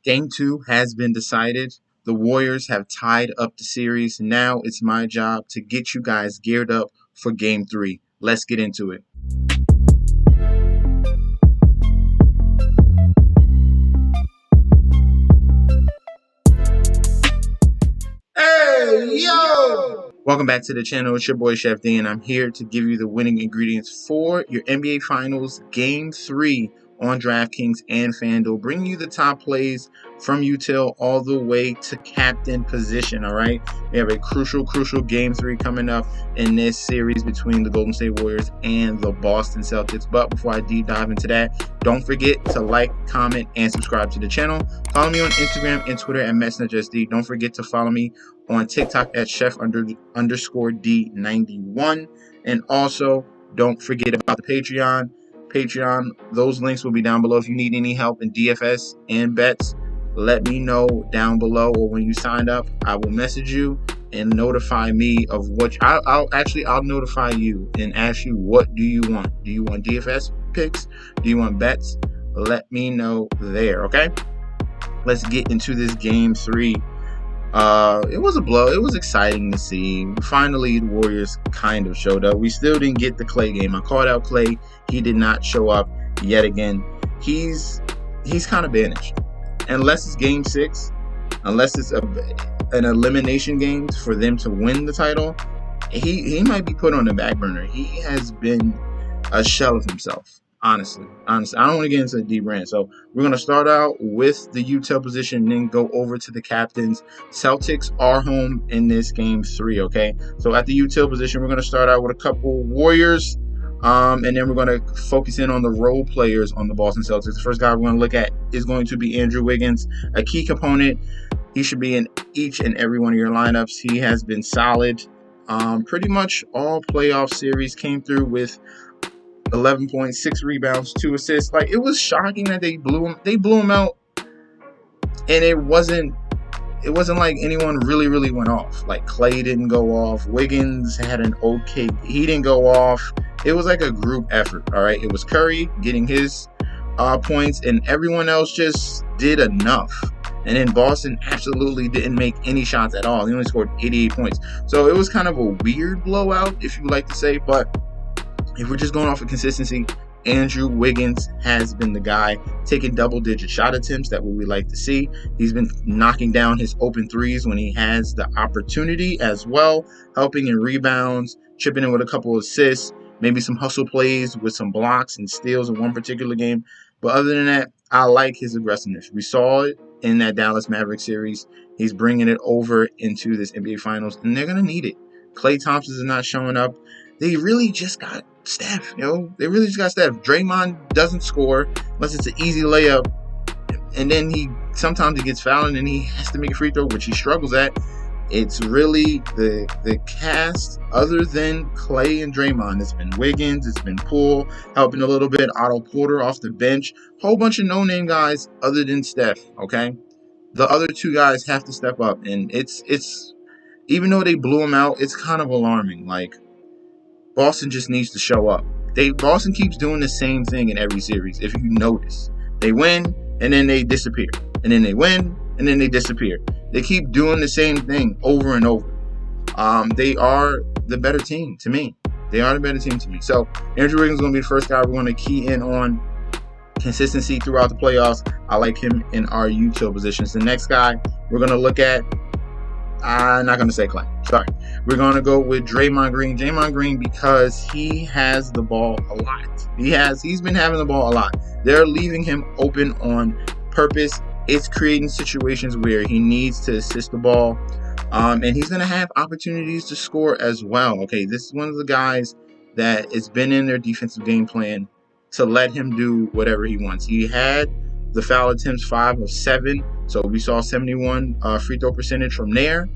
Game 2 has been decided. The Warriors have tied up the series. Now it's my job to get you guys geared up for Game 3. Let's get into it. Hey, yo! Welcome back to the channel. It's your boy Chef D, and I'm here to give you the winning ingredients for your NBA Finals Game 3 on DraftKings and Fanduel, bringing you the top plays from util all the way to captain position. All right, we have a crucial Game 3 coming up in this series between the Golden State Warriors and the Boston Celtics. But before I deep dive into that, don't forget to like, comment, and subscribe to the channel. Follow me on Instagram and Twitter at MessageSD. Don't forget to follow me on TikTok at chef_D91, and also don't forget about the Patreon. Those links will be down below. If you need any help in DFS and bets, let me know down below, or when you sign up, I will message you and notify me of what I'll notify you and ask you, what do you want? Do you want DFS picks? Do you want bets? Let me know there. Okay, let's get into this Game 3. It was a blow. It was exciting to see. Finally, the Warriors kind of showed up. We still didn't get the Clay game. I called out Clay. He did not show up yet again. He's kind of banished. Unless it's Game 6, unless it's an elimination game for them to win the title, he might be put on the back burner. He has been a shell of himself. Honestly, I don't want to get into the deep rant. So we're going to start out with the util position and then go over to the captains. Celtics are home in this Game 3, okay? So at the util position, we're going to start out with a couple Warriors, and then we're going to focus in on the role players on the Boston Celtics. The first guy we're going to look at is going to be Andrew Wiggins, a key component. He should be in each and every one of your lineups. He has been solid. Pretty much all playoff series came through with 11 points, 6 rebounds, 2 assists. Like, it was shocking that they blew him out, and it wasn't like anyone really went off. Like, Clay didn't go off. Wiggins had an okay, he didn't go off. It was like a group effort. All right, it was Curry getting his points, and everyone else just did enough. And then Boston absolutely didn't make any shots at all. They only scored 88 points. So it was kind of a weird blowout, if you like to say. But if we're just going off of consistency, Andrew Wiggins has been the guy taking double-digit shot attempts. That's what we like to see. He's been knocking down his open threes when he has the opportunity as well, helping in rebounds, chipping in with a couple of assists, maybe some hustle plays with some blocks and steals in one particular game. But other than that, I like his aggressiveness. We saw it in that Dallas Mavericks series. He's bringing it over into this NBA Finals, and they're going to need it. Klay Thompson is not showing up. They really just got Steph, they really just got Steph. Draymond doesn't score unless it's an easy layup, and then sometimes he gets fouled and he has to make a free throw, which he struggles at. It's really the cast other than Clay and Draymond. It's been Wiggins, it's been Poole helping a little bit, Otto Porter off the bench, whole bunch of no-name guys other than Steph. Okay, the other two guys have to step up, and it's even though they blew him out, it's kind of alarming. Like, Boston just needs to show up. Boston keeps doing the same thing in every series. If you notice, they win and then they disappear, and then they win and then they disappear. They keep doing the same thing over and over. They are the better team to me. So Andrew Wiggins is going to be the first guy we're going to key in on. Consistency throughout the playoffs. I like him in our util positions. The next guy we're going to look at, I'm not going to say Clay. Sorry. We're going to go with Draymond Green. Draymond Green, because he has the ball a lot. He's been having the ball a lot. They're leaving him open on purpose. It's creating situations where he needs to assist the ball. And he's going to have opportunities to score as well. Okay, this is one of the guys that has been in their defensive game plan to let him do whatever he wants. He had the foul attempts 5 of 7. So we saw 71 free throw percentage from there.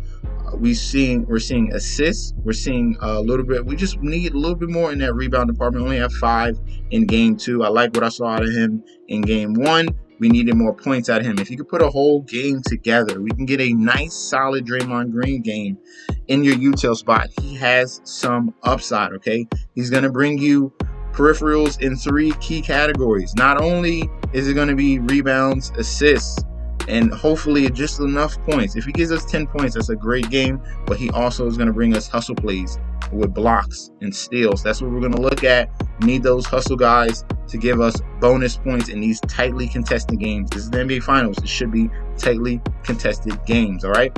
We're seeing assists. We're seeing a little bit. We just need a little bit more in that rebound department. Only have 5 in Game 2. I like what I saw out of him in Game 1. We needed more points out of him. If he could put a whole game together, we can get a nice, solid Draymond Green game in your util spot. He has some upside, okay? He's going to bring you peripherals in 3 key categories. Not only is it going to be rebounds, assists, and hopefully just enough points. If he gives us 10 points, that's a great game, but he also is going to bring us hustle plays with blocks and steals. That's what we're going to look at. We need those hustle guys to give us bonus points in these tightly contested games. This is the NBA Finals. It should be tightly contested games, all right?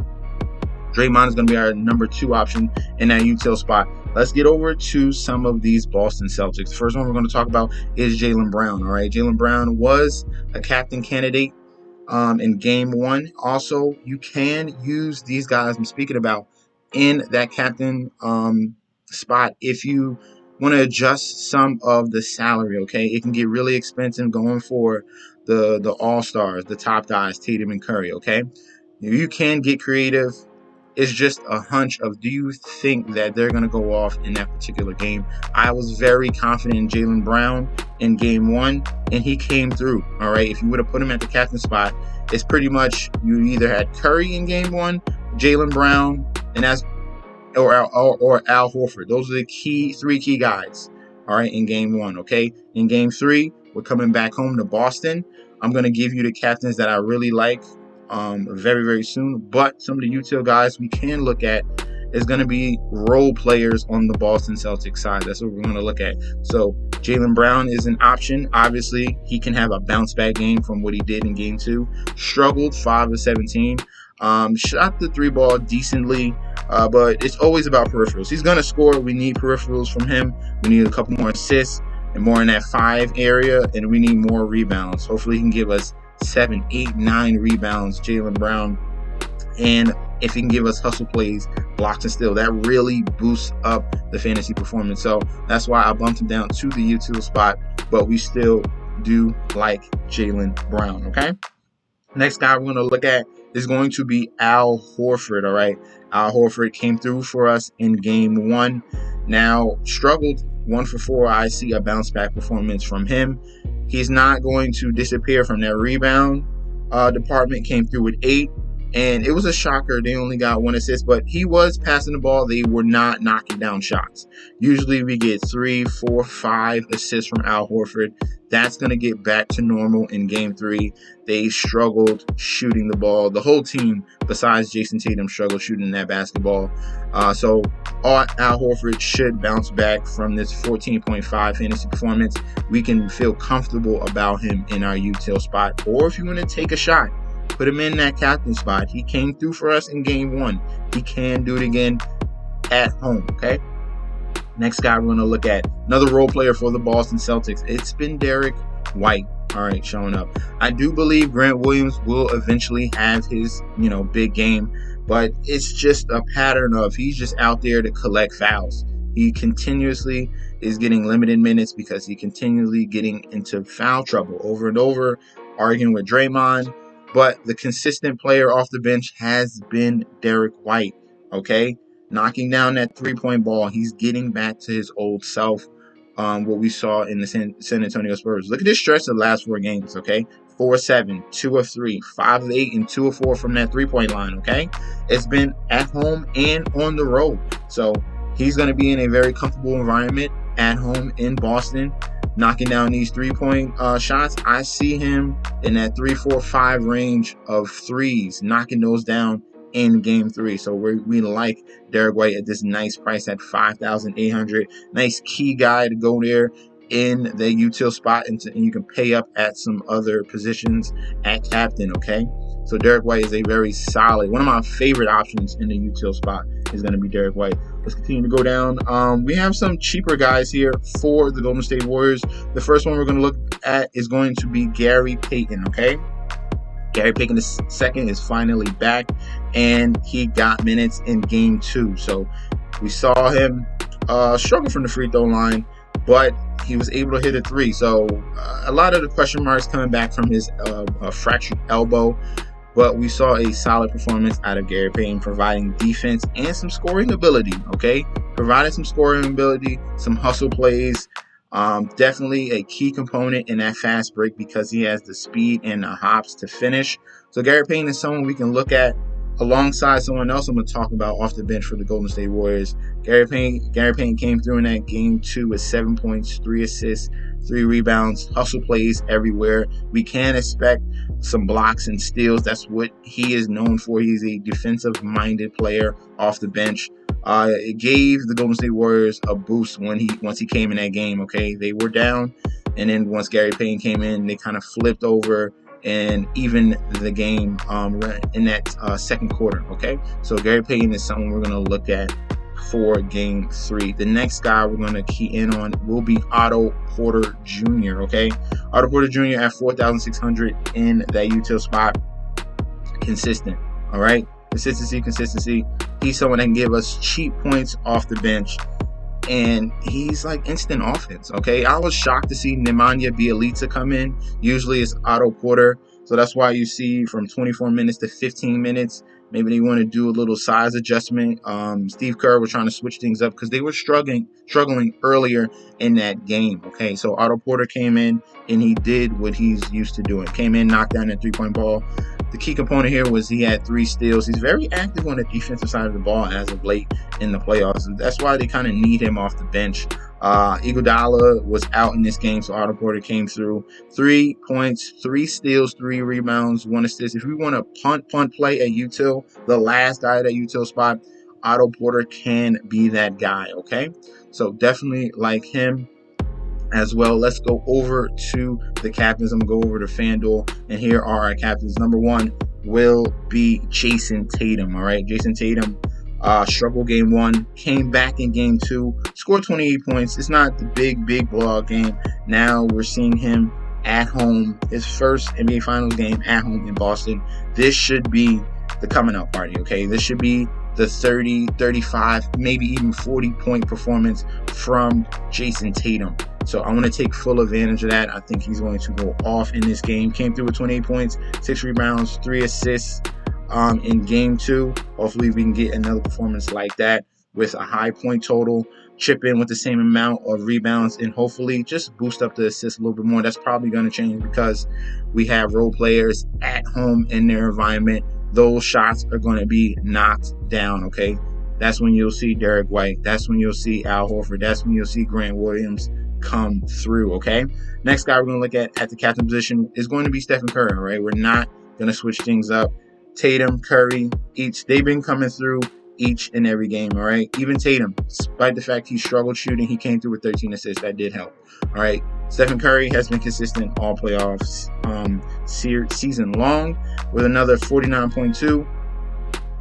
DRAYMOND is going to be our number 2 option in that util spot. Let's get over to some of these Boston Celtics. The first one we're going to talk about is Jaylen Brown, all right? Jaylen Brown was a captain candidate in game 1. Also, you can use these guys I'm speaking about in that captain spot if you want to adjust some of the salary, okay? It can get really expensive going for the all-stars, the top guys, Tatum and Curry, okay? You can get creative. It's just a hunch of, do you think that they're going to go off in that particular game? I was very confident in Jaylen Brown in game 1, and he came through, all right? If you would have put him at the captain spot, it's pretty much you either had Curry in game 1, Jaylen Brown, and or Al Horford. Those are the 3 key guys, all right, in game 1, okay? In game 3, we're coming back home to Boston. I'm going to give you the captains that I really like very, very soon. But some of the util guys we can look at is going to be role players on the Boston Celtics side. That's what we're going to look at. So Jaylen Brown is an option. Obviously, he can have a bounce back game from what he did in game 2. Struggled 5 of 17. Shot the 3 ball decently, but it's always about peripherals. He's going to score. We need peripherals from him. We need a couple more assists and more in that 5 area, and we need more rebounds. Hopefully he can give us 7, 8, 9 rebounds, Jaylen Brown. And if he can give us hustle plays, blocks and steals, that really boosts up the fantasy performance. So that's why I bumped him down to the util spot, but we still do like Jaylen Brown, okay? Next guy we're going to look at is going to be Al Horford, all right? Al Horford came through for us in game 1. Now, struggled 1 for 4. I see a bounce back performance from him. He's not going to disappear from that rebound department. Came through with 8, and it was a shocker. They only got 1 assist, but he was passing the ball. They were not knocking down shots. Usually we get 3, 4, 5 assists from Al Horford. That's going to get back to normal in game 3. They struggled shooting the ball. The whole team, besides Jason Tatum, struggled shooting that basketball. So Al Horford should bounce back from this 14.5 fantasy performance. We can feel comfortable about him in our util spot. Or if you want to take a shot, put him in that captain spot. He came through for us in game 1. He can do it again at home, okay? Next guy we're going to look at, another role player for the Boston Celtics. It's been Derrick White, all right, showing up. I do believe Grant Williams will eventually have his, big game, but it's just a pattern of he's just out there to collect fouls. He continuously is getting limited minutes because he continually getting into foul trouble over and over, arguing with Draymond. But the consistent player off the bench has been Derrick White, okay? Knocking down that 3-point ball. He's getting back to his old self, what we saw in the San Antonio Spurs. Look at this stretch of the last 4 games, okay? 4 of 7, 2 of 3, 5 of 8, and 2 of 4 from that 3-point line, okay? It's been at home and on the road. So he's going to be in a very comfortable environment at home in Boston, knocking down these 3-point shots. I see him in that 3, 4, 5 range of threes, knocking those down in game 3. So we like Derrick White at this nice price at $5,800. Nice key guy to go there in the util spot, and you can pay up at some other positions at captain, okay? So Derrick White is a very solid, one of my favorite options in the util spot is going to be Derrick White. Let's continue to go down. We have some cheaper guys here for the Golden State Warriors. The first one we're going to look at is going to be Gary Payton, okay? Gary Payton II is finally back, and he got minutes in game 2. So we saw him struggle from the free throw line, but he was able to hit a 3. So a lot of the question marks coming back from his fractured elbow, but we saw a solid performance out of Gary Payton, providing defense and some scoring ability, okay? Providing some scoring ability, some hustle plays. Definitely a key component in that fast break because he has the speed and the hops to finish. So Gary Payton is someone we can look at alongside someone else I'm going to talk about off the bench for the Golden State Warriors. Gary Payton came through in that game 2 with 7 points, 3 assists, 3 rebounds, hustle plays everywhere. We can expect some blocks and steals. That's what he is known for. He's a defensive-minded player off the bench. It gave the Golden State Warriors a boost once he came in that game. Okay, they were down, and then once Gary Payton came in, they kind of flipped over and even the game in that second quarter. Okay, so Gary Payton is someone we're going to look at for game 3. The next guy we're going to key in on will be Otto Porter Jr. Okay, Otto Porter Jr. at 4,600 in that util spot. Consistent. All right, consistency. He's someone that can give us cheap points off the bench, and he's like instant offense. Okay, I was shocked to see Nemanja Bjelica come in. Usually it's Otto Porter, so that's why you see from 24 minutes to 15 minutes. Maybe they want to do a little size adjustment. Steve Kerr was trying to switch things up because they were struggling earlier in that game. Okay, so Otto Porter came in and he did what he's used to doing. Came in, knocked down that 3-point ball. The key component here was he had 3 steals. He's very active on the defensive side of the ball as of late in the playoffs. That's why they kind of need him off the bench. Iguodala was out in this game, so Otto Porter came through. 3 points, 3 steals, 3 rebounds, 1 assist. If we want to punt play at util, the last guy at that util spot, Otto Porter can be that guy, okay? So definitely like him as well. Let's go over to the captains. I'm going to go over to Fanduel, and here are our captains. Number 1 will be Jason Tatum, all right? Jason Tatum struggled game 1, came back in game 2, scored 28 points. It's not the big blowout game. Now we're seeing him at home, his first NBA Finals game at home in Boston. This should be the coming out party, okay? This should be the 30, 35, maybe even 40-point performance from Jason Tatum. So I want to take full advantage of that. I think he's going to go off in this game. Came through with 28 points, 6 rebounds, 3 assists in game 2. Hopefully we can get another performance like that with a high point total, chip in with the same amount of rebounds, and hopefully just boost up the assists a little bit more. That's probably going to change because we have role players at home in their environment. Those shots are going to be knocked down, okay? That's when you'll see Derrick White. That's when you'll see Al Horford. That's when you'll see Grant Williams come through, okay? Next guy we're going to look at the captain position is going to be Stephen Curry, all right? We're not going to switch things up. Tatum, Curry, they've been coming through each and every game, all right? Even Tatum, despite the fact he struggled shooting, he came through with 13 assists. That did help, all right? Stephen Curry has been consistent all playoffs season long with another 49.2.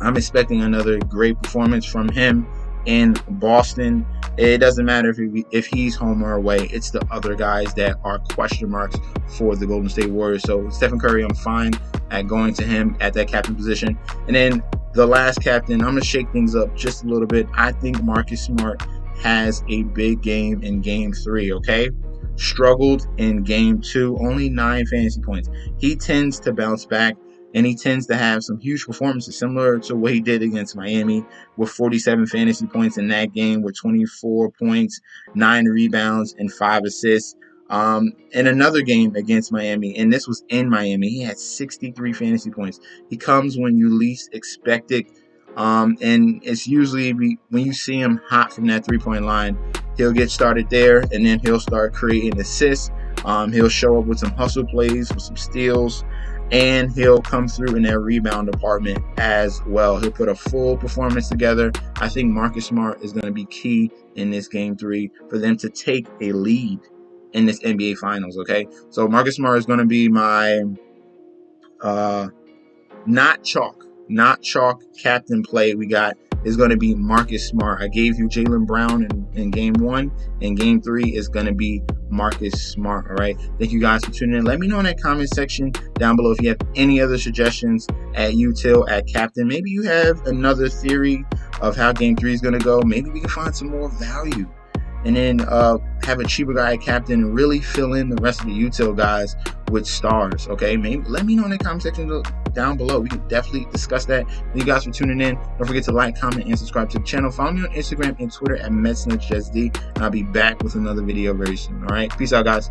I'm expecting another great performance from him in Boston. It doesn't matter if he's home or away. It's the other guys that are question marks for the Golden State Warriors. So Stephen Curry, I'm fine at going to him at that captain position. And then the last captain, I'm going to shake things up just a little bit. I think Marcus Smart has a big game in game 3, okay? Struggled in game 2, only 9 fantasy points. He tends to bounce back, and he tends to have some huge performances similar to what he did against Miami with 47 fantasy points in that game with 24 points, 9 rebounds, and 5 assists. In another game against Miami, and this was in Miami, he had 63 fantasy points. He comes when you least expect it, and it's usually when you see him hot from that 3-point line, he'll get started there, and then he'll start creating assists. He'll show up with some hustle plays, with some steals, and he'll come through in that rebound department as well. He'll put a full performance together. I think Marcus Smart is going to be key in this game 3 for them to take a lead in this NBA Finals, okay? So Marcus Smart is going to be my not chalk captain play we got is going to be Marcus Smart. I gave you Jaylen Brown in game 1, and game 3 is going to be Marcus Smart, all right? Thank you guys for tuning in. Let me know in that comment section down below if you have any other suggestions at util, at captain. Maybe you have another theory of how game 3 is going to go. Maybe we can find some more value and then have a cheaper guy at captain and really fill in the rest of the util guys with stars, okay? Maybe let me know in the comment section down below. We can definitely discuss that. Thank you guys for tuning in. Don't forget to like, comment, and subscribe to the channel. Follow me on Instagram and Twitter at MetsNutsJSD, and I'll be back with another video very soon, all right? Peace out, guys.